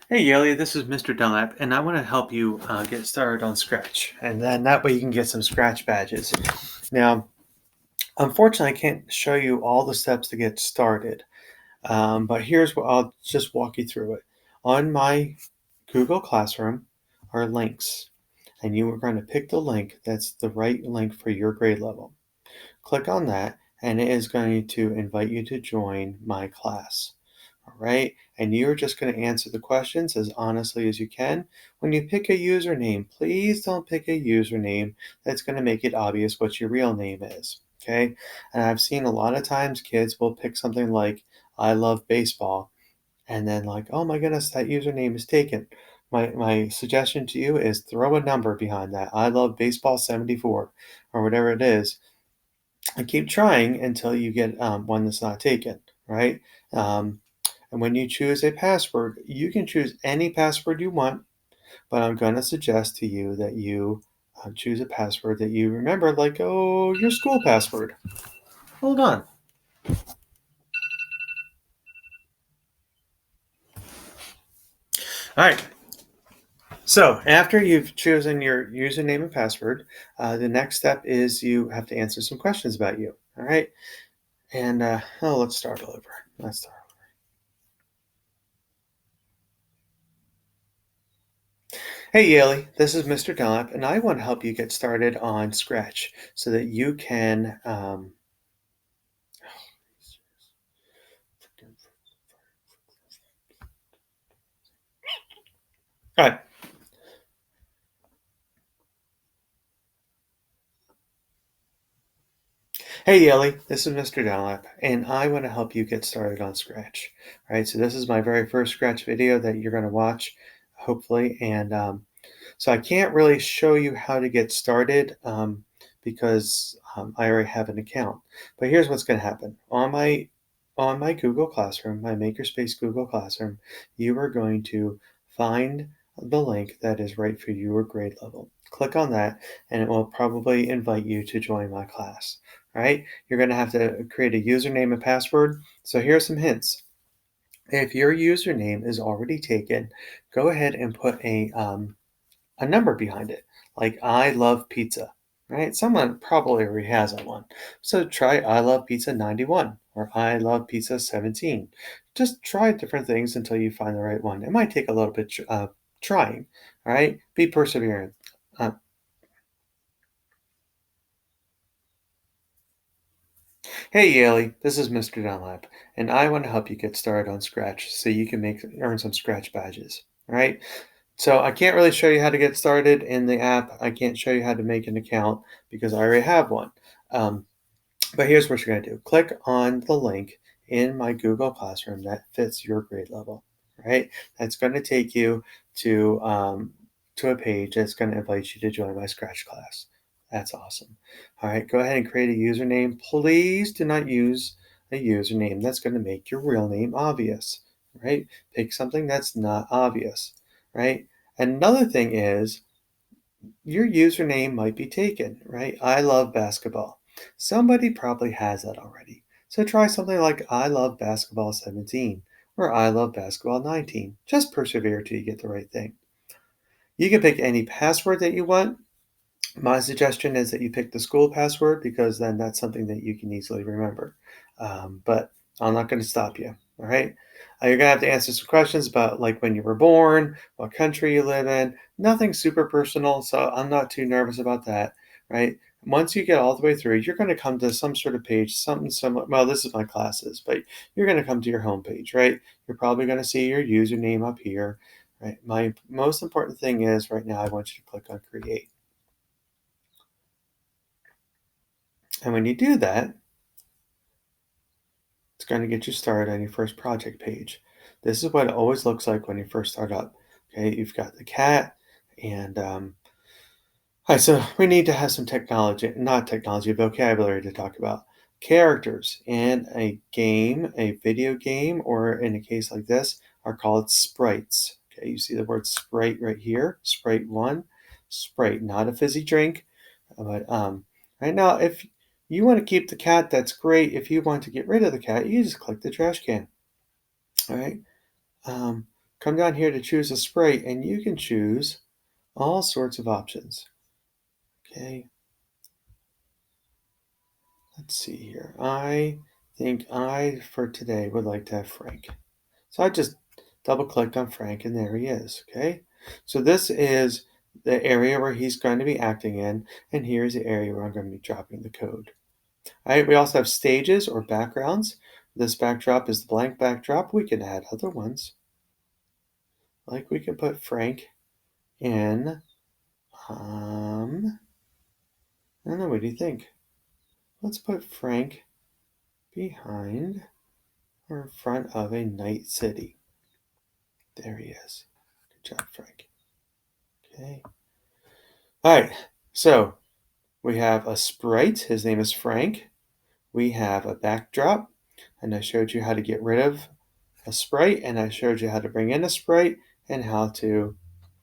Hey Yeli, this is Mr. Dunlap, and I want to help you get started on Scratch, and then that way you can get some Scratch badges. Now, unfortunately, I can't show you all the steps to get started, but here's what I'll just walk you through it. On my Google Classroom are links, and you are going to pick the link that's the right link for your grade level. Click on that, and it is going to invite you to join my class. All right, and you're just going to answer the questions as honestly as you can. When you pick a username, please don't pick a username that's going to make it obvious what your real name is. Okay, and I've seen a lot of times kids will pick something like I love baseball, and then like, oh my goodness, that username is taken. My suggestion to you is throw a number behind that. I love baseball 74 or whatever it is, and keep trying until you get one that's not taken, right? Um, and when you choose a password, you can choose any password you want, but I'm going to suggest to you that you choose a password that you remember, like, oh, your school password. Hold on. All right. So after you've chosen your username and password, the next step is you have to answer some questions about you. All right. And let's start over. Let's start. Hey Yaley, this is Mr. Dunlap, and I want to help you get started on Scratch so that you can. All right. Hey Yelly, this is Mr. Dunlap, and I want to help you get started on Scratch. All right, so this is my very first Scratch video that you're going to watch, hopefully, and so I can't really show you how to get started because I already have an account. But here's what's going to happen on my Google Classroom, my Makerspace Google Classroom. You are going to find the link that is right for your grade level. Click on that, and it will probably invite you to join my class. All right, you're going to have to create a username and password. So here are some hints. If your username is already taken, go ahead and put a number behind it, like I love pizza, right? Someone probably already has that one. So try I love pizza 91 or I love pizza 17. Just try different things until you find the right one. It might take a little bit trying, all right? Be perseverant. Uh, hey, Yaley, this is Mr. Dunlap, and I want to help you get started on Scratch so you can earn some Scratch badges, all right? So I can't really show you how to get started in the app. I can't show you how to make an account because I already have one. Um, but here's what you're going to do. Click on the link in my Google Classroom that fits your grade level, right? That's going to take you to a page that's going to invite you to join my Scratch class. That's awesome. All right, go ahead and create a username. Please do not use a username that's going to make your real name obvious, right? Pick something that's not obvious, right? Another thing is your username might be taken, right? I love basketball. Somebody probably has that already. So try something like I love basketball 17 or I love basketball 19. Just persevere till you get the right thing. You can pick any password that you want. My suggestion is that you pick the school password because then that's something that you can easily remember. But I'm not going to stop you. All right. You're going to have to answer some questions about like when you were born, what country you live in. Nothing super personal. So I'm not too nervous about that. Right. Once you get all the way through, you're going to come to some sort of page, something similar. Well, this is my classes, but you're going to come to your home page, right? You're probably going to see your username up here. Right. My most important thing is right now, I want you to click on create. And when you do that, it's going to get you started on your first project page. This is what it always looks like when you first start up. Okay, you've got the cat, and all right, so we need to have some technology, not technology, vocabulary to talk about. Characters in a game, a video game, or in a case like this, are called sprites. Okay, you see the word sprite right here, sprite one, sprite, not a fizzy drink, but right now, if you want to keep the cat, that's great. If you want to get rid of the cat, you just click the trash can. All right. Um, come down here to choose a sprite, and you can choose all sorts of options. Okay. Let's see here. I think I, for today, would like to have Frank. So I just double clicked on Frank and there he is, okay? So this is the area where he's going to be acting in, and here's the area where I'm going to be dropping the code. All right, we also have stages or backgrounds. This backdrop is the blank backdrop. We can add other ones. Like we can put Frank in, I don't know, what do you think? Let's put Frank behind or in front of a night city. There he is. Good job, Frank. Okay. All right, so we have a sprite. His name is Frank. We have a backdrop, and I showed you how to get rid of a sprite, and I showed you how to bring in a sprite and how to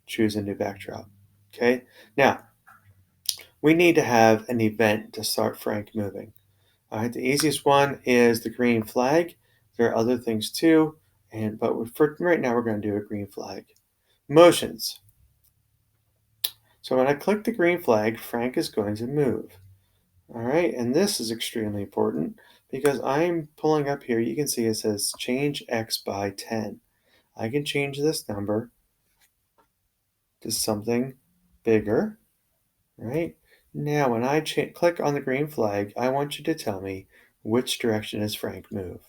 choose a new backdrop. Okay, now we need to have an event to start Frank moving. All right, the easiest one is the green flag. There are other things too, but for right now, we're going to do a green flag. Motions. So when I click the green flag, Frank is going to move. All right, and this is extremely important because I'm pulling up here. You can see it says change X by 10. I can change this number to something bigger, right? Now, when I click on the green flag, I want you to tell me which direction does Frank move?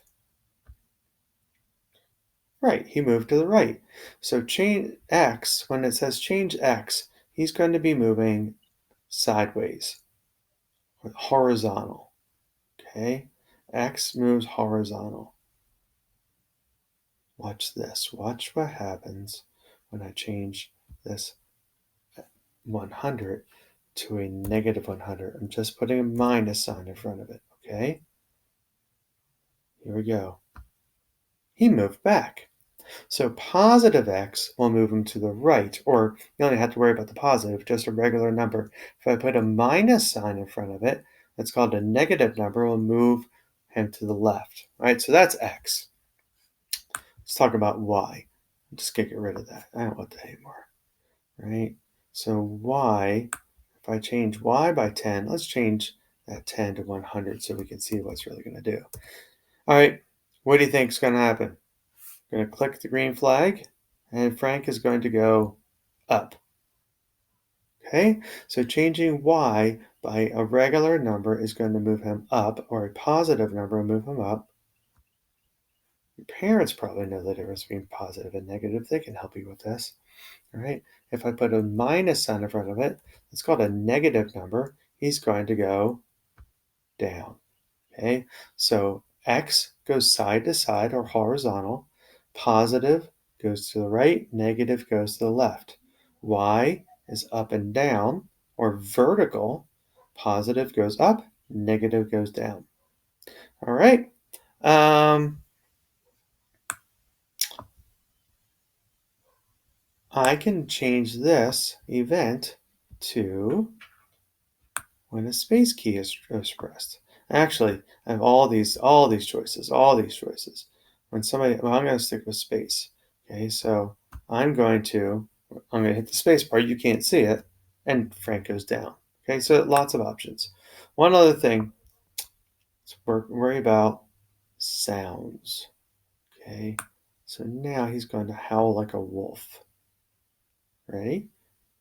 Right, he moved to the right. So change X, when it says change X, he's going to be moving sideways, horizontal, okay? X moves horizontal. Watch this. Watch what happens when I change this 100 to a negative 100. I'm just putting a minus sign in front of it, okay? Here we go. He moved back. So positive x will move him to the right, or you only have to worry about the positive, just a regular number. If I put a minus sign in front of it, that's called a negative number, will move him to the left, right? So that's x. Let's talk about y. I'm just gonna get rid of that. I don't want that anymore, right? So y, if I change y by 10, let's change that 10 to 100 so we can see what's really going to do. All right, what do you think is going to happen? I'm going to click the green flag, and Frank is going to go up. Okay, so changing y by a regular number is going to move him up, or a positive number will move him up. Your parents probably know the difference between positive and negative. They can help you with this. All right, if I put a minus sign in front of it, it's called a negative number. He's going to go down. Okay, so x goes side to side or horizontal. Positive goes to the right, negative goes to the left. Y is up and down or vertical. Positive goes up, negative goes down. All right. I can change this event to when a space key is pressed. Actually, I have all these choices. When somebody, well, I'm going to stick with space. Okay, so I'm going to hit the space bar. You can't see it, and Frank goes down. Okay, so lots of options. One other thing, let's worry about sounds. Okay, so now he's going to howl like a wolf. Ready?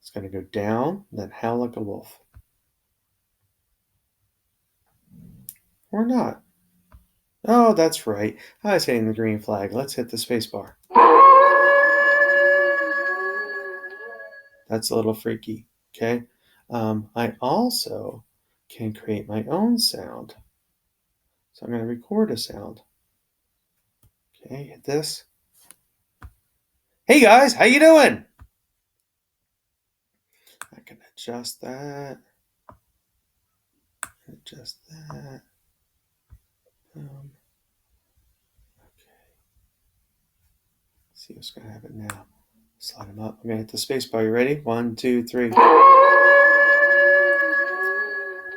It's going to go down, then howl like a wolf. Or not. Oh, that's right. I was hitting the green flag. Let's hit the space bar. That's a little freaky. Okay. I also can create my own sound. So I'm going to record a sound. Okay, hit this. Hey guys, how you doing? I can adjust that. Adjust that. Okay. Let's see what's going to happen now. Slide them up. I'm going to hit the space bar. You ready? 1, 2, 3.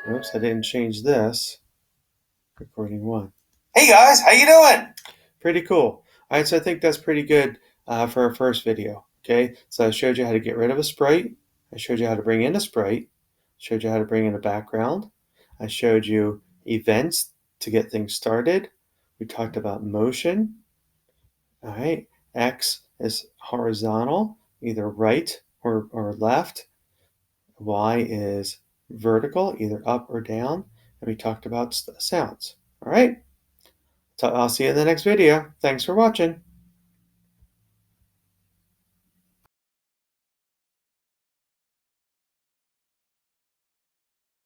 Oops, I didn't change this. Recording 1. Hey guys, how you doing? Pretty cool. All right, so I think that's pretty good for our first video. Okay, so I showed you how to get rid of a sprite. I showed you how to bring in a sprite. Showed you how to bring in a background. I showed you events to get things started. We talked about motion. All right, X is horizontal, either right or left. Y is vertical, either up or down. And we talked about sounds. All right, so I'll see you in the next video. Thanks for watching.